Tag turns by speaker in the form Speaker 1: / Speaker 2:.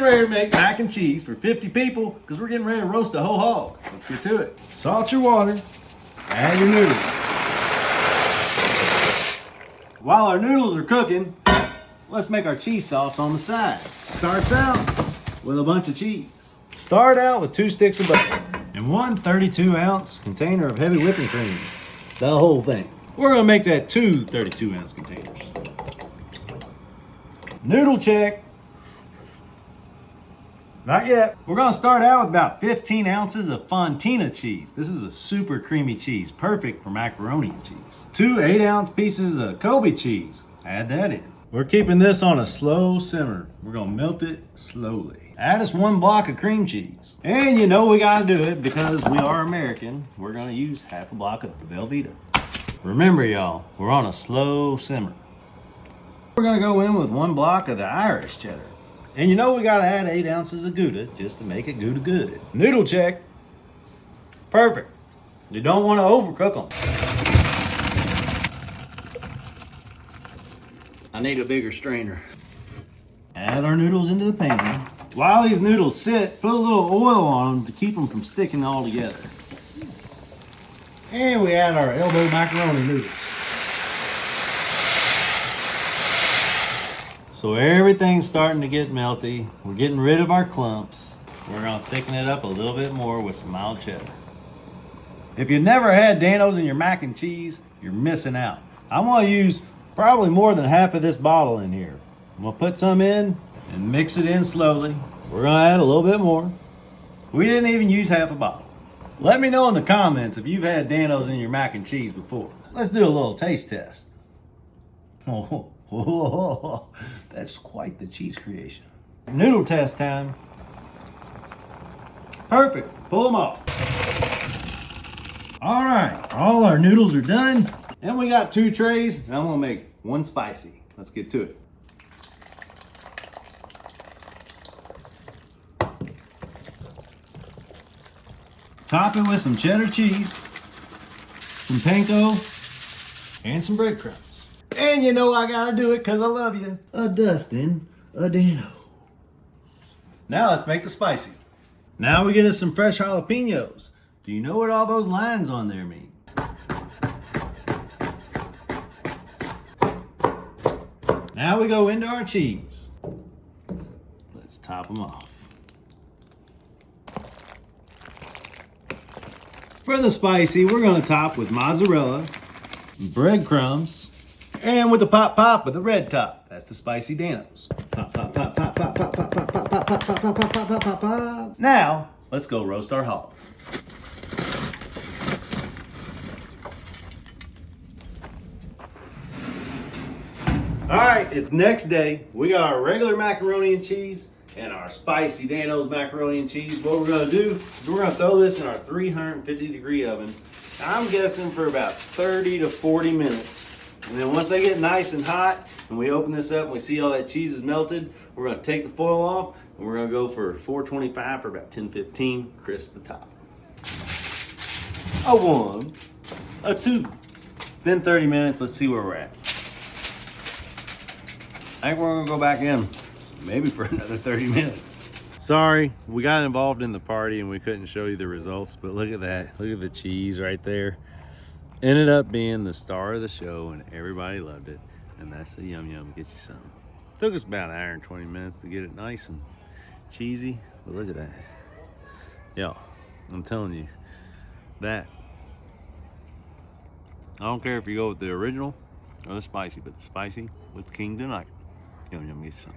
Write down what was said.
Speaker 1: getting ready to make mac and cheese for 50 people because we're getting ready to roast a whole hog. Let's get to it. Salt your water, add your noodles. While our noodles are cooking, let's make our cheese sauce on the side. Starts out with a bunch of cheese. Start out with 2 sticks of butter and 1 32-ounce container of heavy whipping cream. The whole thing. We're gonna make that 2 32-ounce containers. Noodle check. Not yet. We're gonna start out with about 15 ounces of Fontina cheese. This is a super creamy cheese, perfect for macaroni and cheese. 2 8-ounce pieces of Kobe cheese. Add that in. We're keeping this on a slow simmer. We're gonna melt it slowly. Add us 1 block of cream cheese. And you know we gotta do it because we are American. We're gonna use half a block of Velveeta. Remember y'all, we're on a slow simmer. We're gonna go in with 1 block of the Irish cheddar. And you know we gotta add 8 ounces of Gouda just to make it Gouda good. Noodle check. Perfect. You don't wanna overcook them. I need a bigger strainer. Add our noodles into the pan. While these noodles sit, put a little oil on them to keep them from sticking all together. And we add our elbow macaroni noodles. So everything's starting to get melty. We're getting rid of our clumps. We're gonna thicken it up a little bit more with some mild cheddar. If you've never had Dano's in your mac and cheese, you're missing out. I'm gonna use probably more than half of this bottle in here. I'm gonna put some in and mix it in slowly. We're gonna add a little bit more. We didn't even use half a bottle. Let me know in the comments if you've had Dano's in your mac and cheese before. Let's do a little taste test. Oh, that's quite the cheese creation. Noodle test time. Perfect, pull them off. All right, all our noodles are done. And we got 2 trays, and I'm gonna make 1 spicy. Let's get to it. Top it with some cheddar cheese, some Panko, and some breadcrumbs. And you know I gotta do it because I love you. A Dustin, a Dano. Now let's make the spicy. Now we get us some fresh jalapenos. Do you know what all those lines on there mean? Now we go into our cheese. Let's top them off. For the spicy, we're gonna top with mozzarella, breadcrumbs, and with the pop with the red top. That's the spicy Dano's. Pop, pop, pop, pop, pop, pop, pop, pop, pop, pop, pop, pop, pop, pop, pop, pop, pop. Now, let's go roast our hog. All right, it's next day. We got our regular macaroni and cheese and our spicy Dano's macaroni and cheese. What we're gonna do is we're gonna throw this in our 350-degree oven. I'm guessing for about 30 to 40 minutes. And then once they get nice and hot, and we open this up and we see all that cheese is melted, we're gonna take the foil off and we're gonna go for 425 for about 10-15, crisp the top. A 1, a 2. Been 30 minutes, let's see where we're at. I think we're gonna go back in, maybe for another 30 minutes. Sorry, we got involved in the party and we couldn't show you the results, but look at that. Look at the cheese right there. Ended up being the star of the show and everybody loved it. And that's the Yum Yum, get you some. Took us about an hour and 20 minutes to get it nice and cheesy, but look at that. Yo, I'm telling you, that, I don't care if you go with the original or the spicy, but the spicy with King tonight. Yum Yum, get you some.